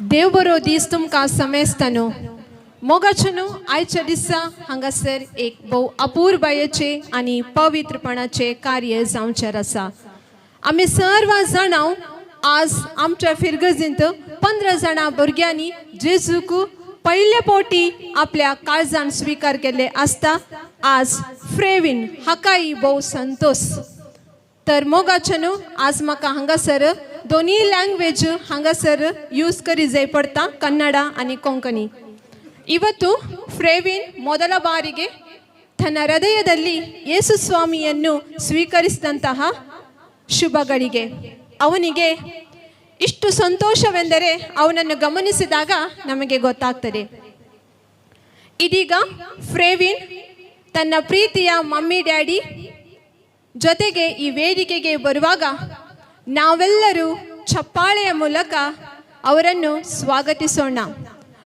देव बरो दीस तुमकां समेस्तानो मोगाचनो आयच्या दिसा हांगासर एक भोव अपूर्वचे आनी पवित्रपणाचे कार्य जावचें आसा। आमी सर्व जाणां आज आमच्या फिरगजींत 15 जाणां भुरग्यांनी जेजूक पयले पोटी आपल्या काळजान स्वीकार केले आसता। आज फ्रेविन हाकाय भोव संतोष। तर मोगाचनो आज म्हाका हांगासर दोनी लँग्वेज हांगासर यूज करी जाय पडटा, कन्नಡ आनी कोंकणी। ಇವತ್ತು ಫ್ರೇವಿನ್ ಮೊದಲ ಬಾರಿಗೆ ತನ್ನ ಹೃದಯದಲ್ಲಿ ಯೇಸು ಸ್ವಾಮಿಯನ್ನು ಸ್ವೀಕರಿಸಿದಂತಹ ಶುಭ ಗಳಿಗೆ ಅವನಿಗೆ ಇಷ್ಟು ಸಂತೋಷವೆಂದರೆ ಅವನನ್ನು ಗಮನಿಸಿದಾಗ ನಮಗೆ ಗೊತ್ತಾಗ್ತದೆ। ಇದೀಗ ಫ್ರೇವಿನ್ ತನ್ನ ಪ್ರೀತಿಯ ಮಮ್ಮಿ ಡ್ಯಾಡಿ ಜೊತೆಗೆ ಈ ವೇದಿಕೆಗೆ ಬರುವಾಗ ನಾವೆಲ್ಲರೂ ಚಪ್ಪಾಳೆಯ ಮೂಲಕ ಅವರನ್ನು ಸ್ವಾಗತಿಸೋಣ।